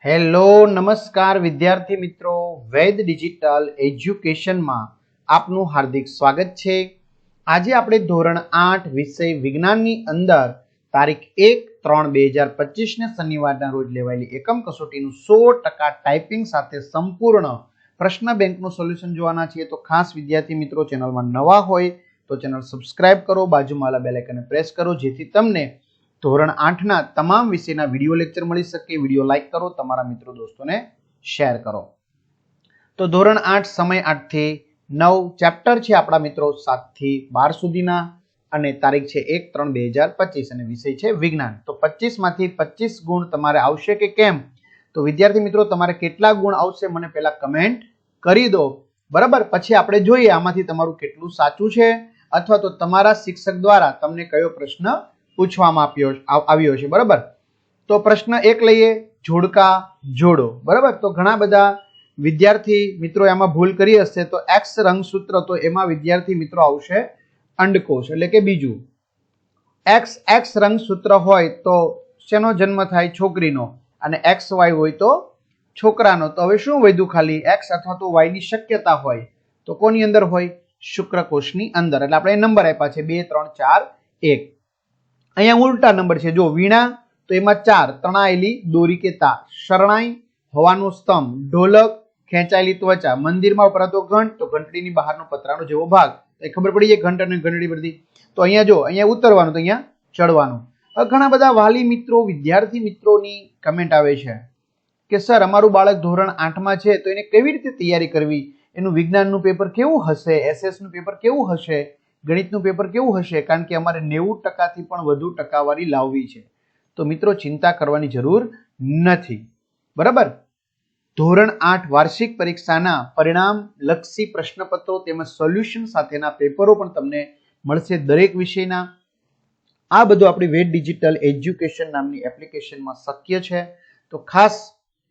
Hello નમસ્કાર વિદ્યાર્થી મિત્રો, વૈદ ડિજિટલ એજ્યુકેશનમાં આપનું હાર્દિક સ્વાગત છે। આજે આપણે ધોરણ 8 વિષય વિજ્ઞાનની અંદર તારીખ 1/3/2025 ને શનિવારના રોજ લેવાયેલી એકમ કસોટીનું 100% ટાઈપિંગ સાથે સંપૂર્ણ પ્રશ્ન બેંકનું સોલ્યુશન જોવાના છીએ। તો ખાસ વિદ્યાર્થી મિત્રો ચેનલમાં નવા હોય તો ચેનલ સબસ્ક્રાઇબ કરો, બાજુમાં બેલ આઇકનને પ્રેસ કરો જેથી તમને ધોરણ 8 ના તમામ વિષયના વિડિયો લેક્ચર મળી શકે। વિડિયો લાઈક કરો, તમારા મિત્રો દોસ્તોને શેર કરો। તો ધોરણ 8 સમય 8 થી 9 ચેપ્ટર છે આપણા મિત્રો 7 થી 12 સુધીના અને તારીખ છે 1/3/2025 અને વિષય છે વિજ્ઞાન। તો 25 માંથી 25 ગુણ તમારે આવશે કે કેમ? તો વિદ્યાર્થી મિત્રો તમારે કેટલા ગુણ આવશે મને પહેલા કમેન્ટ કરી દો, બરાબર? પછી આપણે જોઈએ આમાંથી તમારું કેટલું સાચું છે અથવા તો તમારા શિક્ષક દ્વારા તમને કયો પ્રશ્ન પૂછવામાં આવ્યો છે, બરાબર? તો પ્રશ્ન 1 લઈએ, જોડકા જોડો, બરાબર? તો ઘણા બધા વિદ્યાર્થી મિત્રો એમાં ભૂલ કરી હશે। તો એક્સ રંગસૂત્ર, તો એમાં વિદ્યાર્થી મિત્રો આવશે અંડકોશ એટલે કે બીજું। એક્સ રંગસૂત્ર હોય તો શેનો જન્મ થાય? છોકરીનો, અને એક્સ વાય હોય તો છોકરાનો। તો હવે શું વધ્યું? ખાલી એક્સ અથવા તો વાય ની શક્યતા હોય તો કોની અંદર હોય? શુક્રકોશની અંદર। એટલે આપણે નંબર આપ્યા છે 2 3 4 1। અહીંયા ઉલટા નંબર છે, જો વીણા તો એમાં 4, તણાયેલી દોરી કે તાર, શરણાઈ હવાનો સ્તંભ, ઢોલક ખેંચાયેલી ત્વચા, મંદિરમાં વપરાતો ઘંટ તો ઘંટડીની બહારનો પતરાનો જેવો ભાગ। એ ખબર પડી જાય ઘંટ અને ઘંટડી પરથી। તો અહીંયા જો અહીંયા ઉતરવાનું તો અહીંયા ચડવાનું। હવે ઘણા બધા વાલી મિત્રો વિદ્યાર્થી મિત્રોની કમેન્ટ આવે છે કે સર અમારું બાળક ધોરણ 8 માં છે તો એને કેવી રીતે તૈયારી કરવી? એનું વિજ્ઞાનનું પેપર કેવું હશે? એસએસ નું પેપર કેવું હશે? ગણિતનું પેપર કેવું હશે? કારણ કે અમારે 90% થી પણ વધુ ટકાવારી લાવવી છે। તો મિત્રો ચિંતા કરવાની જરૂર નથી, બરાબર? ધોરણ 8 વાર્ષિક પરીક્ષાના પરિણામ લક્ષી પ્રશ્નપત્રો તેમજ સોલ્યુશન સાથેના પેપરો પણ તમને મળશે દરેક વિષયના। આ બધું આપણી વેદ ડિજિટલ એજ્યુકેશન નામની એપ્લિકેશનમાં શક્ય છે। તો ખાસ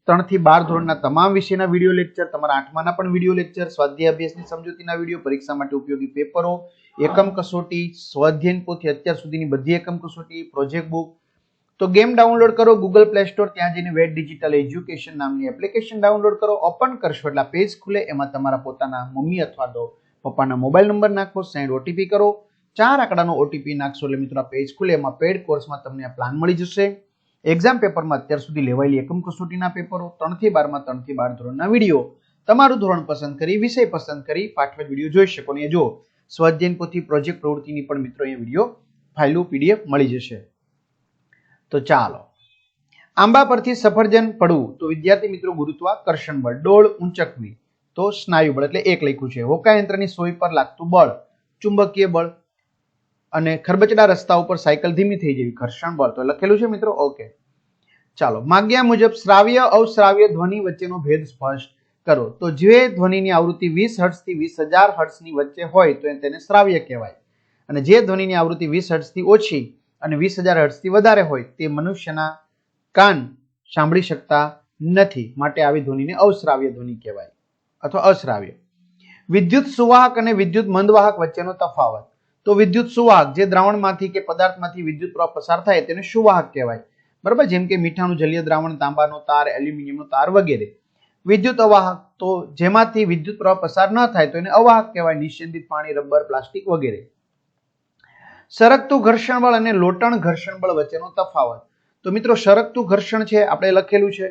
3 થી 12 ધોરણના તમામ વિષયના વિડીયો લેક્ચર, તમારા 8માના પણ વિડીયો લેક્ચર, સ્વાધ્યાય અભ્યાસની સમજૂતીના વિડીયો, પરીક્ષા માટે ઉપયોગી પેપરો, એકમ કસોટી, સ્વાધ્યાયન પોથી અત્યાર સુધીની બધી એકમ કસોટી, પ્રોજેક્ટ બુક। તો ગેમ ડાઉનલોડ કરો ગૂગલ પ્લે સ્ટોર, ત્યાં જઈને વેદ ડિજિટલ એજ્યુકેશન નામની એપ્લિકેશન ડાઉનલોડ કરો। ઓપન કરશો એટલે પેજ ખુલે, એમાં તમારા પોતાના મમ્મી અથવા તો પપ્પાના મોબાઈલ નંબર નાખો, સેન્ડ ઓટીપી કરો, 4 આંકડાનો ઓટીપી નાખશો એટલે મિત્રો આ પેજ ખુલે, એમાં પેડ કોર્સમાં તમને આ પ્લાન મળી જશે। એક્ઝામ પેપરમાં અત્યાર સુધી લેવાયેલી એકમ કસોટીના પેપરો, 3 થી 12 માં 3 થી 12 ધોરણના વિડીયો, તમારું ધોરણ પસંદ કરી વિષય પસંદ કરી પાઠ વિડીયો જોઈ શકો। ને જો સ્વાધ્યાયન પોથી, પ્રોજેક્ટ પ્રવૃત્તિની પણ મિત્રો અહીંયા વિડીયો ફાઇલો પીડીએફ મળી જશે। તો ચાલો, આંબા પરથી સફરજન પડવું તો વિદ્યાર્થી મિત્રો ગુરુત્વાકર્ષણ બળ, ડોળ ઊંચકવી તો સ્નાયુ બળ એટલે 1 લખ્યું છે। હોકાયંત્રની સોય પર લાગતું બળ ચુંબકીય બળ, અને ખરબચડા રસ્તા ઉપર સાયકલ ધીમી થઈ જવી ઘર્ષણ બળ, તો લખેલું છે મિત્રો, ઓકે। ચાલો, માગ્યા મુજબ શ્રાવ્ય અવશ્રાવ્ય ધ્વનિ વચ્ચેનો ભેદ સ્પષ્ટ કરો। તો જે ધ્વનિની આવૃત્તિ 20 હર્ટ્ઝ થી 20,000 હર્ટ્ઝની વચ્ચે હોય તો તેને શ્રાવ્ય કહેવાય, અને જે ધ્વનિની આવૃત્તિ 20 હર્ટ્ઝ થી ઓછી અને 20,000 હર્ટ્ઝ થી વધારે હોય તે મનુષ્યના કાન સાંભળી શકતા નથી, માટે આવી ધ્વનિને અવશ્રાવ્ય ધ્વનિ કહેવાય અથવા અશ્રાવ્ય। વિદ્યુત સુવાહક અને વિદ્યુત મંદવાહક વચ્ચેનો તફાવત, તો વિદ્યુત સુવાહક જે દ્રાવણમાંથી કે પદાર્થમાંથી વિદ્યુત પ્રવાહ પસાર થાય તેને સુવાહક કહેવાય, બરાબર? જેમ કે મીઠાનું જલીય દ્રાવણ, તાંબાનો તાર, એલ્યુમિનિયમનો તાર વગેરે। વિદ્યુત અવાહક તો જેમાંથી વિદ્યુત પ્રવાહ પસાર ન થાય તો એને અવાહક કહેવાય, નિસ્યંદિત પાણી, રબર, પ્લાસ્ટિક વગેરે। સરકતું ઘર્ષણ બળ અને લોટણ ઘર્ષણ બળ વચ્ચેનો તફાવત, તો મિત્રો સરકતું ઘર્ષણ છે આપણે લખેલું છે,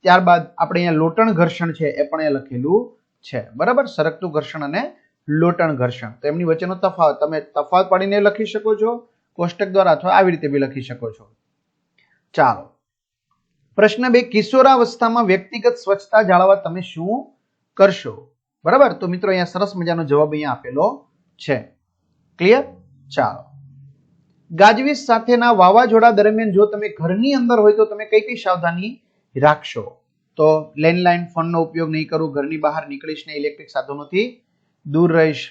ત્યારબાદ આપણે અહીંયા લોટણ ઘર્ષણ છે એ પણ અહીંયા લખેલું છે, બરાબર? સરકતું ઘર્ષણ અને લોટણ ઘર્ષણ, તો એમની વચ્ચેનો તફાવત તમે તફાવત પાડીને લખી શકો છો કોષ્ટક દ્વારા, અથવા આવી રીતે બી લખી શકો છો। ચાલો, પ્રશ્ન 2, કિશોરાવસ્થામાં વ્યક્તિગત સ્વચ્છતા જાળવવા તમે શું કરશો? બરાબર? તો મિત્રો અહીંયા સરસ મજાનો જવાબ અહીંયા આપેલો છે, ક્લિયર? ચાલો, ગાજવીજ સાથેના વાવાઝોડા દરમિયાન જો તમે ઘરની અંદર હોય તો તમે કઈ કઈ સાવધાની રાખશો? તો લેન્ડલાઇન ફોનનો ઉપયોગ નહીં કરું, ઘરની બહાર નીકળીશ ને ઇલેક્ટ્રિક સાધનોથી દૂર રહીશ,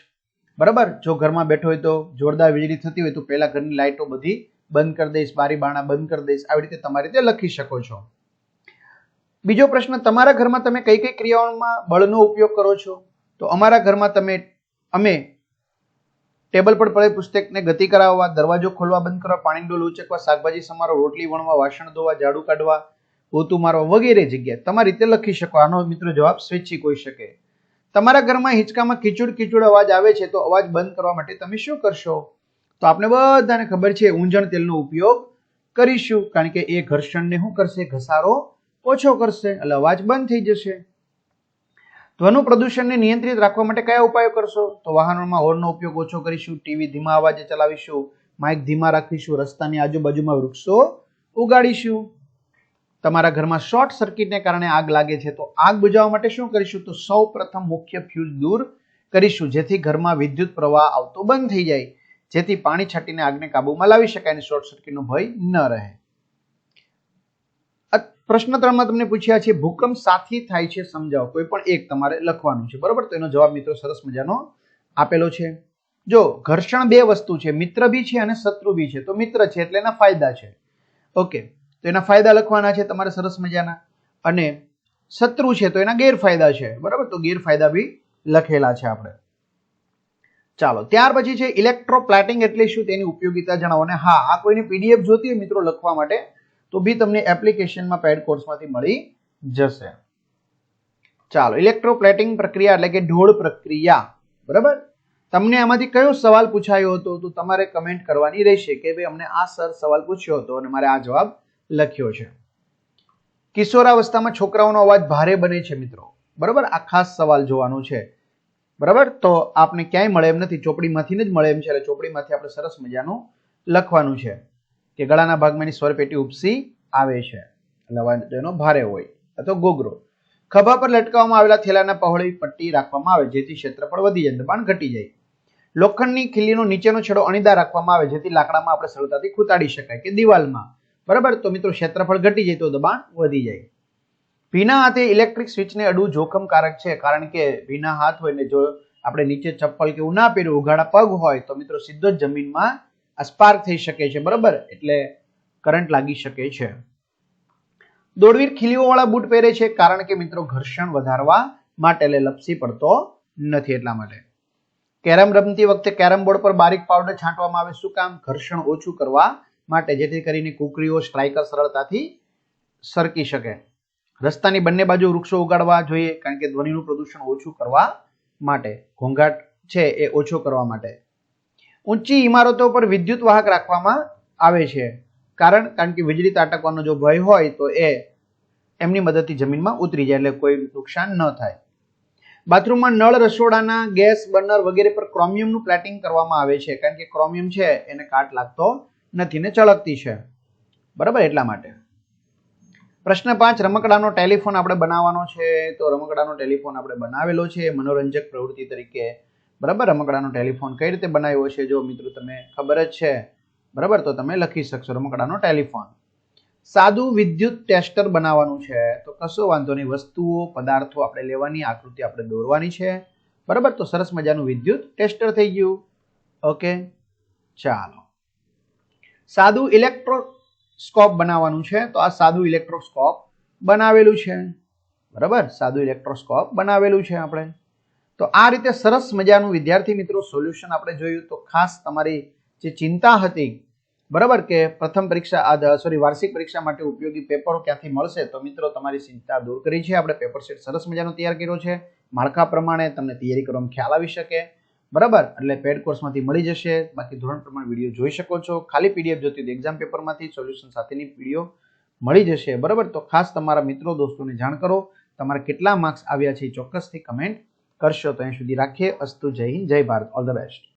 બરાબર? જો ઘરમાં બેઠો હોય તો જોરદાર વીજળી થતી હોય તો પહેલા ઘરની લાઇટો બધી બંધ કરી દઈશ, બારી બારણા બંધ કરી દઈશ, આવી રીતે તમારી રીતે લખી શકો છો। બીજો પ્રશ્ન, તમારા ઘરમાં તમે કઈ કઈ ક્રિયાઓમાં બળનો ઉપયોગ કરો છો? તો અમારા ઘરમાં અમે ટેબલ પર પડેલ પુસ્તકને ગતિ કરાવવા, દરવાજો ખોલવા બંધ કરવા, પાણીની ડોલ ઉચકવા, શાકભાજી સમારવા, રોટલી વણવા, વાસણ ધોવા, ઝાડુ કાઢવા, પોતું મારવા વગેરે જગ્યાએ તમારી રીતે લખી શકો. આનો મિત્રો જવાબ સ્વૈચ્છિક હોઈ શકે. તમારા ઘરમાં હિંચકામાં કીચુડ અવાજ આવે છે તો અવાજ બંધ કરવા માટે તમે શું કરશો? તો આપણે બધાને ખબર છે ઊંજણ તેલનો ઉપયોગ કરીશું, કારણ કે એ ઘર્ષણને શું કરશે? ઘસારો ઓછો કરશે, એટલે અવાજ બંધ થઈ જશે. ધ્વનિ પ્રદૂષણને નિયંત્રિત રાખવા માટે કયા ઉપાયો કરશો? તો વાહનોમાં હોર્નનો ઉપયોગ ઓછો કરીશું, ટીવી ધીમા અવાજે ચલાવીશું, માઇક ધીમા રાખીશું, રસ્તાની આજુબાજુમાં વૃક્ષો ઉગાડીશું. તમારા ઘરમાં શોર્ટ સર્કિટને કારણે આગ લાગે છે તો આગ બુઝાવવા માટે શું કરીશું? તો સૌ પ્રથમ મુખ્ય ફ્યુઝ દૂર કરીશું, જેથી ઘરમાં વિદ્યુત પ્રવાહ આવતો બંધ થઈ જાય, જેથી પાણી છાંટીને આગને કાબુમાં લાવી શકાય અને શોર્ટ સર્કિટનો ભય ન રહે. પ્રશ્ન 3 માં તમને પૂછ્યા છે ભૂકંપ સાથી થાય છે સમજાવો. કોઈ પણ એક તમારે લખવાનું છે, બરોબર? તો એનો જવાબ મિત્રો સરસ મજાનો આપેલો છે. જો ઘર્ષણ બે વસ્તુ છે, મિત્ર બી છે અને શત્રુ બી છે. તો મિત્ર છે એટલે એના ફાયદા છે, ઓકે, તો એના ફાયદા લખવાના છે તમારે સરસ મજાના, અને શત્રુ છે તો એના ગેરફાયદા છે, બરાબર? તો ગેરફાયદા બી લખેલા છે આપણે. ચાલો, ત્યાર પછી છે ઇલેક્ટ્રોપ્લેટિંગ એટલે શું, તેની ઉપયોગિતા જણાવો. અને હા, આ કોઈને પીડીએફ જોતી હોય મિત્રો લખવા માટે તો બી તમને એપ્લિકેશનમાં પેડ કોર્સમાંથી મળી જશે. ચાલો, ઇલેક્ટ્રોપ્લેટિંગ પ્રક્રિયા એટલે કે ઢોળ પ્રક્રિયા, બરાબર? તમને આમાંથી કયો સવાલ પૂછાયો હતો તો તમારે કમેન્ટ કરવાની રહેશે કે ભાઈ અમને આ સર સવાલ પૂછ્યો હતો અને મારે આ જવાબ લખ્યો છે. કિશોરાવસ્થામાં છોકરાઓનો અવાજ ભારે બને છે મિત્રો, બરાબર? આ ખાસ સવાલ જોવાનો છે, બરાબર? તો આપને ક્યાંય મળે એમ નથી, ચોપડીમાંથી જ મળે એમ છે, એટલે ચોપડીમાંથી આપણે સરસ મજાનું લખવાનું છે કે ગળાના ભાગમાં સ્વર પેટી ઉપસી આવે છે, એટલે અવાજ તેનો ભારે હોય. અથવા ગોગરો. ખભા પર લટકાવવામાં આવેલા થેલાના પહોળી પટ્ટી રાખવામાં આવે જેથી ક્ષેત્રફળ વધી જાય, દબાણ ઘટી જાય. લોખંડની ખીલીનો નીચેનો છેડો અણીદાર રાખવામાં આવે જેથી લાકડામાં આપણે સરળતાથી ખૂંટાડી શકાય કે દિવાલમાં, બરાબર? તો મિત્રો ક્ષેત્રફળ ઘટી જાય તો દબાણ વધી જાય. ભીના હાથે ઇલેક્ટ્રિક સ્વિચને અડવું જોખમકારક છે, કારણ કે ભીના હાથ હોય ને જો આપણે નીચે ચપ્પલ કે એવું ના પહેર્યું, ઉઘાડા પગ હોય તો મિત્રો સીધો જ જમીનમાં સ્પાર્ક થઈ શકે છે, બરાબર? એટલે કરંટ લાગી શકે છે. દોડવીર ખીલીઓવાળા બૂટ પહેરે છે કારણ કે મિત્રો ઘર્ષણ વધારવા માટે, એટલે લપસી પડતો નથી એટલા માટે. કેરમ રમતી વખતે કેરમ બોર્ડ પર બારીક પાવડર છાંટવામાં આવે, શું કામ? ઘર્ષણ ઓછું કરવા માટે, જેથી કરીને કુકરીઓ સ્ટ્રાઇકર સરળતાથી સરકી શકે. રસ્તાની બંને બાજુ વૃક્ષો ઉગાડવા જોઈએ કારણ કે ધ્વનિનું પ્રદૂષણ ઓછું કરવા માટે, ઘોંઘાટ છે એ ઓછો કરવા માટે. ઊંચી ઇમારતો પર વિદ્યુત વાહક રાખવામાં આવે છે, કારણ કે વીજળી ત્રાટકવાનો જો ભય હોય તો એ એમની મદદથી જમીનમાં ઉતરી જાય, એટલે કોઈ નુકસાન ન થાય. બાથરૂમમાં નળ, રસોડાના ગેસ બર્નર વગેરે પર ક્રોમિયમનું પ્લેટિંગ કરવામાં આવે છે, કારણ કે ક્રોમિયમ છે એને કાટ લાગતો નથી ને ચળકતી છે, બરાબર? એટલા માટે. પ્રશ્ન 5, રમકડાનો ટેલિફોન આપણે બનાવવાનો છે. તો રમકડાનો ટેલિફોન આપણે બનાવેલો છે મનોરંજક પ્રવૃત્તિ તરીકે, બરાબર? રમકડાનો ટેલિફોન કઈ રીતે બનાવ્યો છે જો મિત્રો તમે ખબર જ છે, બરાબર? તો તમે લખી શકશો રમકડાનો ટેલિફોન. સાદું વિદ્યુત ટેસ્ટર બનાવવાનું છે તો કશો વાંધો નહીં, વસ્તુઓ પદાર્થો આપણે લેવાની, આકૃતિ આપણે દોરવાની છે, બરાબર? તો સરસ મજાનું વિદ્યુત ટેસ્ટર થઈ ગયું, ઓકે. ચાલો, સાદું ઇલેક્ટ્રોસ્કોપ બનાવવાનું છે તો આ સાદું ઇલેક્ટ્રોસ્કોપ બનાવેલું છે, બરાબર? સાદું ઇલેક્ટ્રોસ્કોપ બનાવેલું છે આપણે. તો આ રીતે સરસ મજાનું વિદ્યાર્થી મિત્રો સોલ્યુશન આપણે જોયું. તો ખાસ તમારી જે ચિંતા હતી, બરાબર, કે પ્રથમ પરીક્ષા વાર્ષિક પરીક્ષા માટે ઉપયોગી પેપરો ક્યાંથી મળશે, તો મિત્રો તમારી ચિંતા દૂર કરી છે. આપણે પેપર સેટ સરસ મજાનો તૈયાર કર્યો છે, માળખા પ્રમાણે તમને તૈયારી કરવામાં ખ્યાલ આવી શકે, બરાબર? એટલે પેડ કોર્સમાંથી મળી જશે. બાકી ધોરણ પ્રમાણે વિડીયો જોઈ શકો છો. ખાલી પીડીએફ જોતી હોય એક્ઝામ પેપરમાંથી સોલ્યુશન સાથેની વિડીયો મળી જશે, બરાબર? તો ખાસ તમારા મિત્રો દોસ્તોને જાણ કરો. તમારા કેટલા માર્ક્સ આવ્યા છે ચોક્કસથી કમેન્ટ કરશો. તો અહીં સુધી રાખીએ. અસ્તુ, જય હિન્દ, જય ભારત, ઓલ ધ બેસ્ટ.